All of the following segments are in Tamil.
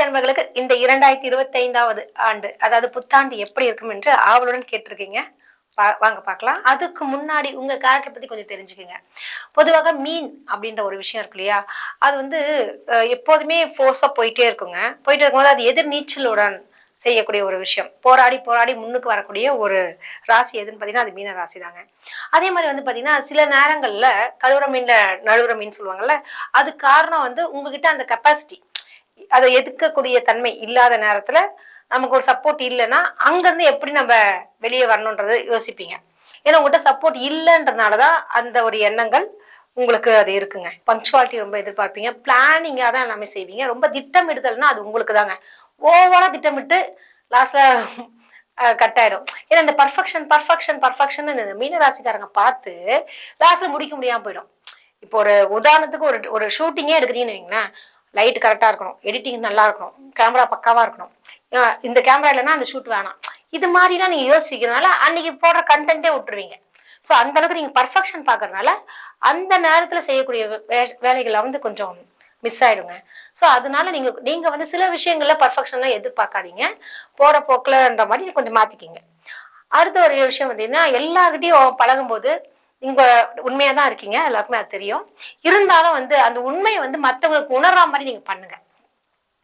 அன்பர்களுக்கு இந்த 2025வது ஆண்டு அதாவது புத்தாண்டு எப்படி இருக்கும் என்று ஆவலுடன் கேட்டிருக்கீங்க. வாங்க பார்க்கலாம். அதுக்கு முன்னாடி உங்க கேரக்டர் பத்தி கொஞ்சம் தெரிஞ்சுக்கங்க. பொதுவாக மீன் அப்படின்ற ஒரு விஷயம் இருக்கு இல்லையா? அது வந்து எப்போதுமே ஃபோர்ஸா போயிட்டே இருக்குங்க. போயிட்டே இருக்கும்போது அது எதிர் நீச்சலுடன் செய்யக்கூடிய ஒரு விஷயம். போராடி போராடி முன்னுக்கு வரக்கூடிய ஒரு ராசி எதுன்னு பார்த்தீங்கன்னா, அது மீன ராசி தாங்க. அதே மாரி வந்து பார்த்தீங்கன்னா, சில நேரங்கள்ல கழுவுற மீன்ல நழுவுற மீன் சொல்லுவாங்கல்ல, அதுக்கு காரணம் வந்து உங்ககிட்ட அந்த கெப்பாசிட்டி அதை எதிர்க்கக்கூடிய தன்மை இல்லாத நேரத்துல நமக்கு ஒரு சப்போர்ட் இல்லைன்னா அங்கிருந்து எப்படி நம்ம வெளியே வரணும்ன்றது யோசிப்பீங்க. ஏன்னா உங்கள்கிட்ட சப்போர்ட் இல்லைன்றதுனாலதான் அந்த ஒரு எண்ணங்கள் உங்களுக்கு அது இருக்குங்க. பங்க்சுவாலிட்டி ரொம்ப எதிர்பார்ப்பீங்க, பிளானிங்கா தான் எல்லாமே செய்வீங்க. ரொம்ப திட்டமிடுதல்னா அது உங்களுக்கு தாங்க. ஓவரா திட்டமிட்டு லாஸ்ட்ல கட் ஆயிடும். ஏன்னா இந்த பர்ஃபெக்ஷன் பர்ஃபெக்ஷன் பர்ஃபெக்ஷன் மீன ராசிக்காரங்க பார்த்து லாஸ்ட்ல முடிக்க முடியாம போயிடும். இப்போ ஒரு உதாரணத்துக்கு ஒரு ஒரு ஷூட்டிங்கே எடுக்கிறீங்கன்னு வைங்களேன், லைட் கரெக்டா இருக்கணும், எடிட்டிங் நல்லா இருக்கணும், கேமரா பக்காவா இருக்கணும், இந்த கேமரா இல்லைன்னா அந்த ஷூட் வேணாம், இது மாதிரிலாம் நீங்க யோசிக்கிறதுனால அன்னைக்கு போடுற கண்டென்ட்டே விட்டுருவீங்க. ஸோ அந்த அளவுக்கு நீங்க பர்ஃபெக்ஷன் பாக்குறதுனால அந்த நேரத்துல செய்யக்கூடிய வேலைகளை வந்து கொஞ்சம் மிஸ் ஆயிடுங்க. ஸோ அதனால நீங்க நீங்க வந்து சில விஷயங்கள்ல பர்ஃபெக்ஷன்லாம் எதிர்பார்க்காதீங்க. போற போக்குலன்ற மாதிரி கொஞ்சம் மாத்திக்கிங்க. அடுத்த ஒரு விஷயம் பார்த்தீங்கன்னா, எல்லார்கிட்டயும் பழகும்போது நீங்க உண்மையா தான் இருக்கீங்க. எல்லாருக்குமே அது தெரியும். இருந்தாலும் வந்து அந்த உண்மைய வந்து மத்தவங்களுக்கு உணர்ற மாரி நீங்க பண்ணுங்க.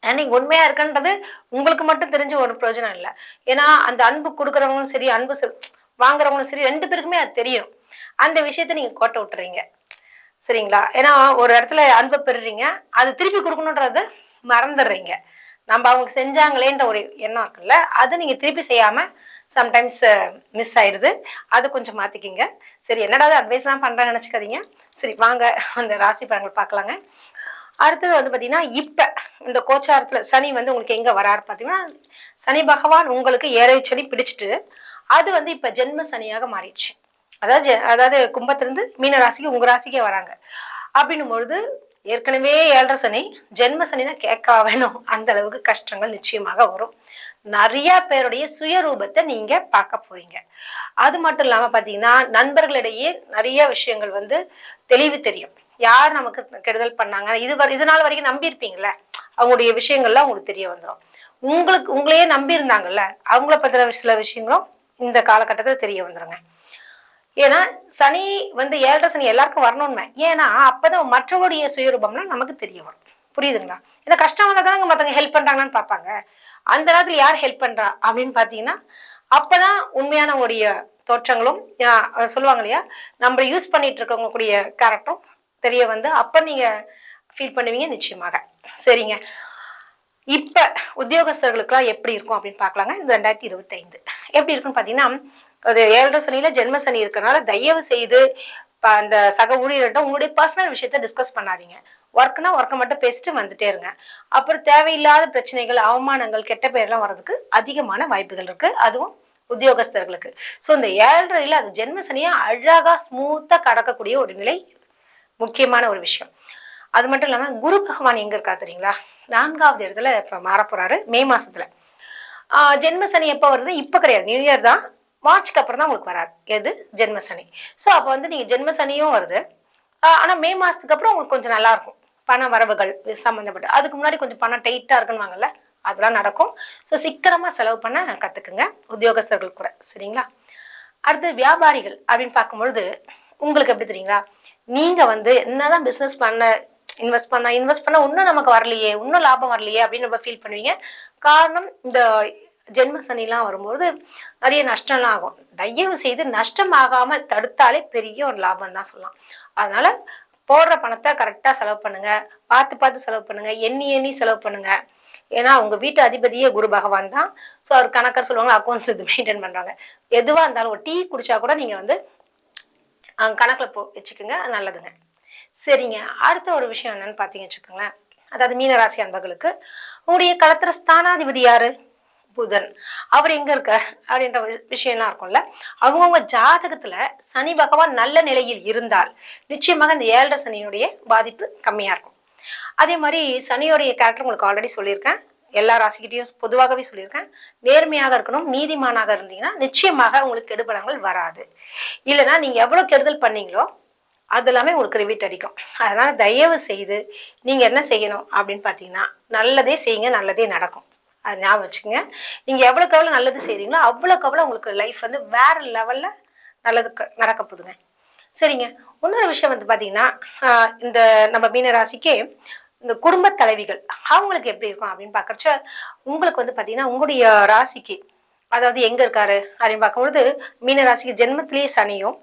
ஏன்னா நீங்க உண்மையா இருக்கன்றது உங்களுக்கு மட்டும் தெரிஞ்ச ஒரு பிரயோஜனம் இல்ல. ஏன்னா அந்த அன்பு குடுக்குறவங்களும் சரி, அன்பு வாங்குறவங்களும் சரி 2 பேருக்குமே அது தெரியும். அந்த விஷயத்த நீங்க கோட்ட விட்டுறீங்க. சரிங்களா? ஏன்னா ஒரு இடத்துல அன்ப பெறுறீங்க. அது திருப்பி குடுக்கணும்ன்றத மறந்துடுறீங்க. நம்ம அவங்க செஞ்சாங்களேன்ற ஒரு எண்ணம் இருக்குல்ல, அது நீங்க திருப்பி செய்யாம சம்டைம்ஸ் மிஸ் ஆயிடுது. அது கொஞ்சம் மாத்திக்கிங்க. சரி என்னடா அது அட்வைஸ்லாம் பண்றேன்னு நெனச்சுக்காதீங்க. சரி வாங்க அந்த ராசி பலன்கள் பார்க்கலாங்க. அடுத்தது வந்து பார்த்தீங்கன்னா, இப்ப இந்த கோச்சாரத்துல சனி வந்து உங்களுக்கு எங்க வராரு பார்த்தீங்கன்னா, சனி பகவான் உங்களுக்கு 7 சனி பிடிச்சுட்டு, அது வந்து இப்ப ஜென்ம சனியாக மாறிடுச்சு. அதாவது கும்பத்திலிருந்து மீன ராசிக்கு உங்க ராசிக்கே வராங்க. அப்படின்னும் பொழுது ஏற்கனவே 7 சனி, ஜென்ம சனினா கேட்கவா வேணும். அந்த அளவுக்கு கஷ்டங்கள் நிச்சயமாக வரும். நெறைய பேருடைய சுயரூபத்தை நீங்க பார்க்க போறீங்க. அது மட்டும் இல்லாம பார்த்தீங்கன்னா, நண்பர்களிடையே நெறைய விஷயங்கள் வந்து தெளிவு தெரியும். யார் நமக்கு கெடுதல் பண்ணாங்க, இது நாள் வரைக்கும் நம்பியிருப்பீங்கல்ல, அவங்களுடைய விஷயங்கள்லாம் உங்களுக்கு தெரிய வந்துரும். உங்களுக்கு உங்களையே நம்பி இருந்தாங்கல்ல, அவங்கள பத்தின சில விஷயங்களும் இந்த காலகட்டத்துல தெரிய வந்துருங்க. ஏன்னா சனி வந்து 7 சனி எல்லாருக்கும் வரணும்னு. ஏன்னா அப்பதான் மற்றவருடைய சுயரூபம்லாம் நமக்கு தெரிய வரும். புரியுதுங்களா? ஏன்னா கஷ்டம் வந்தா தானங்க மத்தவங்க ஹெல்ப் பண்றாங்கன்னு பார்ப்பாங்க. அந்த நேரத்துல யார் ஹெல்ப் பண்றா அப்படின்னு பாத்தீங்கன்னா, அப்பதான் உண்மையானவங்களுடைய தோற்றங்களும் சொல்லுவாங்க இல்லையா, நம்ம யூஸ் பண்ணிட்டு இருக்கவங்க கூடிய கேரக்டரும் தெரிய வந்து அப்ப நீங்க ஃபீல் பண்ணுவீங்க நிச்சயமாக. சரிங்க. இப்ப உத்தியோகஸ்தர்களுக்கெல்லாம் எப்படி இருக்கும் அப்படின்னு பாக்கலாங்க. இந்த 2025 எப்படி இருக்குன்னு பாத்தீங்கன்னா, அது 7 சனியில ஜென்ம சனி இருக்கறனால தயவு செய்து அந்த சக ஊழியர்கிட்ட உங்களுடைய பர்சனல் விஷயத்த டிஸ்கஸ் பண்ணாதீங்க. ஒர்க்னா ஒர்க்கை மட்டும் பேசிட்டு வந்துட்டே இருங்க. அப்புறம் தேவையில்லாத பிரச்சனைகள், அவமானங்கள், கெட்ட பெயர்லாம் வர்றதுக்கு அதிகமான வாய்ப்புகள் இருக்கு. அதுவும் உத்தியோகஸ்தர்களுக்கு. சோ இந்த 7 அது ஜென்ம சனியா அழகா ஸ்மூத்தா கடக்கக்கூடிய ஒரு நிலை, முக்கியமான ஒரு விஷயம். அது மட்டும் இல்லாம குரு பகவான் எங்க இருக்கா தெரியுங்களா? 4வது இடத்துல இப்ப மாறப்போறாரு மே மாசத்துல. ஜென்ம சனி எப்ப வருது? இப்ப கிடையாது, நியூ இயர் தான். மார்ச்க்கு அப்புறம் தான் உங்களுக்கு வராது. எது? ஜென்ம சனி. சோ அப்ப வந்து நீங்க ஜென்ம சனியும் வருது. ஆனா மே மாசத்துக்கு அப்புறம் உங்களுக்கு கொஞ்சம் நல்லா இருக்கும். பண வரவுகள் சம்பந்தப்பட்டு. அதுக்கு முன்னாடி கொஞ்சம் பணம் டைட்டா இருக்குன்னு அதெல்லாம் நடக்கும். சோ சிக்கனமா செலவு பண்ண கத்துக்குங்க உத்தியோகஸ்தர்கள் கூட. சரிங்களா? அடுத்து வியாபாரிகள் அப்படின்னு பார்க்கும்பொழுது உங்களுக்கு எப்படி தெரியுங்களா? நீங்க வந்து என்னதான் பிசினஸ் பண்ண இன்வெஸ்ட் பண்ண இன்னும் நமக்கு வரலையே, இன்னும் லாபம் வரலையே அப்படின்னு நம்ம ஃபீல் பண்ணுவீங்க. காரணம் இந்த ஜென்ம சனிலாம் வரும்போது நிறைய நஷ்டம்லாம் ஆகும். தயவு செய்து நஷ்டம் ஆகாம தடுத்தாலே பெரிய ஒரு லாபம் தான் சொல்லலாம். அதனால போடுற பணத்தை கரெக்டா செலவு பண்ணுங்க. பார்த்து பார்த்து செலவு பண்ணுங்க. எண்ணி எண்ணி செலவு பண்ணுங்க. ஏன்னா உங்க வீட்டு அதிபதியே குரு பகவான் தான். ஸோ அவர் கணக்கர் சொல்லுவாங்க, அக்கௌண்ட்ஸ் இது மெயின்டைன் பண்றாங்க. எதுவா இருந்தாலும் ஒரு டீ குடிச்சா கூட நீங்க வந்து கணக்குல வச்சுக்கோங்க, அது நல்லதுங்க. சரிங்க. அடுத்த ஒரு விஷயம் என்னன்னு பாத்தீங்கன்னு வச்சுக்கோங்களேன், அதாவது மீனராசி அன்பர்களுக்கு உங்களுடைய களத்திர ஸ்தானாதிபதி யாரு? புதன். அவர் எங்க இருக்கார் அப்படின்ற விஷயம்லாம் இருக்கும்ல. அவங்கவுங்க ஜாதகத்துல சனி பகவான் நல்ல நிலையில் இருந்தால் நிச்சயமாக இந்த 7 சனியினுடைய பாதிப்பு கம்மியா இருக்கும். அதே மாதிரி சனியோடைய கேரக்டர் உங்களுக்கு ஆல்ரெடி சொல்லியிருக்கேன். எல்லா ராசிக்கிட்டையும் பொதுவாகவே சொல்லியிருக்கேன். நேர்மையாக இருக்கணும், நீதிமானாக இருந்தீங்கன்னா நிச்சயமாக உங்களுக்கு கெடுபலங்கள் வராது. இல்லைன்னா நீங்க எவ்வளவு கெடுதல் பண்ணீங்களோ அது எல்லாமே உங்களுக்கு ரிவீட் அடிக்கும். அதனால தயவு செய்து நீங்க என்ன செய்யணும் அப்படின்னு பார்த்தீங்கன்னா, நல்லதே செய்யுங்க, நல்லதே நடக்கும். அது ஞாபகம் வச்சுக்கங்க. நீங்க எவ்வளவுக்கு எவ்வளவு நல்லது செய்றீங்களோ, அவ்வளவுக்கு அவ்வளவு உங்களுக்கு லைஃப் வந்து வேற லெவல்ல நல்லது நடக்க போகுதுங்க. சரிங்க. இன்னொரு விஷயம் வந்து பார்த்தீங்கன்னா, இந்த நம்ம மீன ராசிக்கு இந்த குடும்ப தலைவிகள் அவங்களுக்கு எப்படி இருக்கும் அப்படின்னு பார்க்கறச்ச, உங்களுக்கு வந்து பார்த்தீங்கன்னா, உங்களுடைய ராசிக்கு அதாவது எங்க இருக்காரு அப்படின்னு பார்க்கும்பொழுது, மீன ராசிக்கு ஜென்மத்திலேயே சனியும்,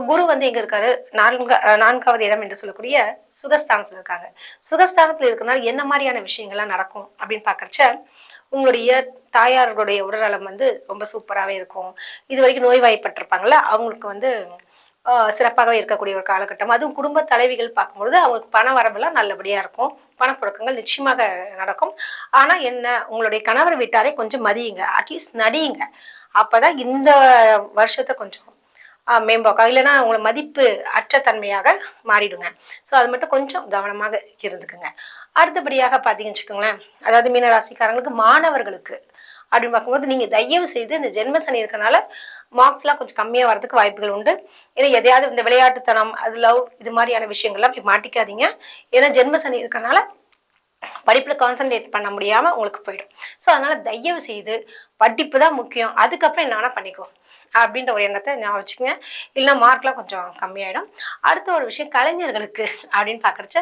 குரு வந்து எங்க இருக்காரு? 4வது இடம் என்று சொல்லக்கூடிய சுகஸ்தானத்துல இருக்காங்க. சுகஸ்தானத்துல இருக்கனால என்ன மாரியான விஷயங்கள்லாம் நடக்கும் அப்படின்னு பார்க்கறச்ச, உங்களுடைய தாயார்களுடைய உடல்நலம் வந்து ரொம்ப சூப்பராவே இருக்கும். இதுவரைக்கும் நோய்வாய்ப்பட்டிருப்பாங்கல்ல, அவங்களுக்கு வந்து சிறப்பாகவே இருக்கக்கூடிய ஒரு காலகட்டம். அதுவும் குடும்ப தலைவிகள் பார்க்கும்பொழுது, அவங்களுக்கு பண வரவெல்லாம் நல்லபடியா இருக்கும். பணப்புழக்கங்கள் நிச்சயமாக நடக்கும். ஆனா என்ன, உங்களுடைய கணவர் வீட்டாரை கொஞ்சம் மதியுங்க. அட்லீஸ்ட் நடியுங்க. அப்பதான் இந்த வருஷத்த கொஞ்சம் மேம்போக்கா இல்லைன்னா உங்களை மதிப்பு அற்ற தன்மையாக மாறிடுங்க. ஸோ அது மட்டும் கொஞ்சம் கவனமாக இருந்துக்குங்க. அடுத்தபடியாக பார்த்தீங்கன்னு வச்சுக்கோங்களேன், அதாவது மீனராசிக்காரங்களுக்கு மாணவர்களுக்கு அப்படின்னு பார்க்கும்போது நீங்க தயவு செய்து இந்த ஜென்ம சனி இருக்கனால மார்க்ஸ்லாம் கொஞ்சம் கம்மியா வரதுக்கு வாய்ப்புகள் உண்டு. ஏன்னா எதையாவது இந்த விளையாட்டுத்தனம், அது லவ் இது மாதிரியான விஷயங்கள்லாம் போய் மாட்டிக்காதீங்க. ஏன்னா ஜென்ம சனி இருக்கனால படிப்புல கான்சென்ட்ரேட் பண்ண முடியாம உங்களுக்கு போயிடும். ஸோ அதனால தயவு செய்து படிப்பு தான் முக்கியம். அதுக்கப்புறம் என்ன வேணா பண்ணிக்கோ அப்படின்ற ஒரு எண்ணத்தை ஞாபகம் வச்சுக்கங்க. இல்லைன்னா மார்க்லாம் கொஞ்சம் கம்மியாயிடும். அடுத்த ஒரு விஷயம் கலைஞர்களுக்கு அப்படின்னு பார்க்கறச்ச,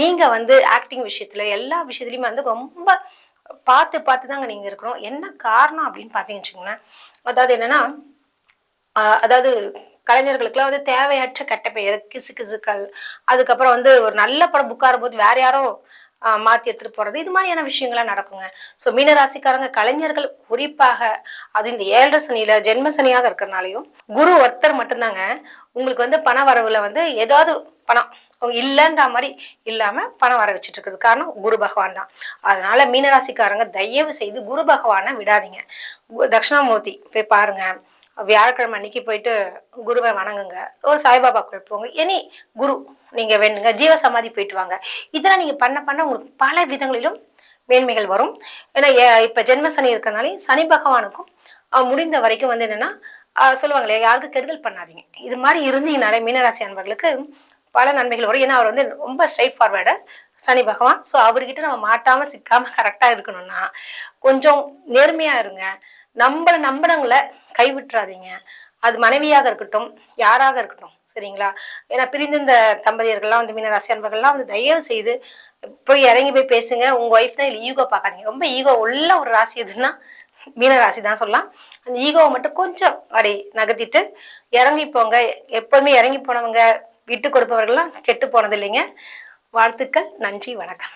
நீங்க வந்து ஆக்டிங் விஷயத்துல எல்லா விஷயத்துலயுமே வந்து ரொம்ப பார்த்து பார்த்து தாங்க நீங்க இருக்கணும். என்ன காரணம் அப்படின்னு பார்த்தீங்கன்னு வச்சுக்கோங்களேன். அதாவது என்னன்னா, அதாவது கலைஞர்களுக்குலாம் வந்து தேவையற்ற கெட்ட பெயர், கிசுகிசுக்கள், அதுக்கப்புறம் வந்து ஒரு நல்ல படம் புக் ஆகும்போது வேற யாரோ மாத்தி எடுத்துட்டு போறது, இது மாதிரியான விஷயங்கள்லாம் நடக்குங்க. ஸோ மீனராசிக்காரங்க கலைஞர்கள் குறிப்பாக அது இந்த 7 சனியில ஜென்ம சனியாக இருக்கிறனாலையும், குரு ஒருத்தர் மட்டும்தாங்க உங்களுக்கு வந்து பண வரவுல வந்து ஏதாவது பணம் இல்லைன்ற மாதிரி இல்லாம பணம் வர வச்சுட்டு இருக்குது. காரணம் குரு பகவான் தான். அதனால மீனராசிக்காரங்க தயவு செய்து குரு பகவானை விடாதீங்க. தட்சிணாமூர்த்தி போய் பாருங்க. வியாழக்கிழமை அன்னைக்கு போயிட்டு குருவை வணங்குங்க. ஒரு சாய்பாபா கோயில் போங்க. எனி குரு நீங்க வேணுங்க. ஜீவ சமாதி போயிட்டு வாங்க. இதெல்லாம் நீங்க பண்ண பண்ண உங்களுக்கு பல விதங்களிலும் மேன்மைகள் வரும். ஏன்னா இப்ப ஜென்ம சனி இருக்கனாலே சனி பகவானுக்கும் முடிந்த வரைக்கும் வந்து என்னன்னா சொல்லுவாங்க இல்லையா, யாருக்கும் கெடுதல் பண்ணாதீங்க. இது மாதிரி இருந்தீங்கனாலே மீனராசி அன்பர்களுக்கு பல நன்மைகள் வரும். ஏன்னா அவர் வந்து ரொம்ப ஸ்ட்ரைட் ஃபார்வர்டு சனி பகவான். ஸோ அவர்கிட்ட நம்ம மாட்டாம சிக்காம கரெக்டா இருக்கணும்னா கொஞ்சம் நேர்மையா இருங்க. நம்மள நம்பினவங்களை கைவிட்டுறாதீங்க. அது மனைவியாக இருக்கட்டும், யாராக இருக்கட்டும். சரிங்களா? ஏன்னா பிரிந்திருந்த தம்பதியர்கள்லாம் வந்து மீனராசி அன்பர்கள்லாம் வந்து தயவு செய்து போய் இறங்கி போய் பேசுங்க. உங்க ஒய்ஃப் தான் இதுல ஈகோ பார்க்காதீங்க. ரொம்ப ஈகோ உள்ள ஒரு ராசி எதுன்னா மீனராசி தான் சொல்லலாம். அந்த ஈகோவை மட்டும் கொஞ்சம் அப்படி நகர்த்திட்டு இறங்கி போங்க. எப்போதுமே இறங்கி போனவங்க விட்டு கொடுப்பவர்கள்லாம் கெட்டு போனது இல்லைங்க. வாழ்த்துக்கள். நன்றி. வணக்கம்.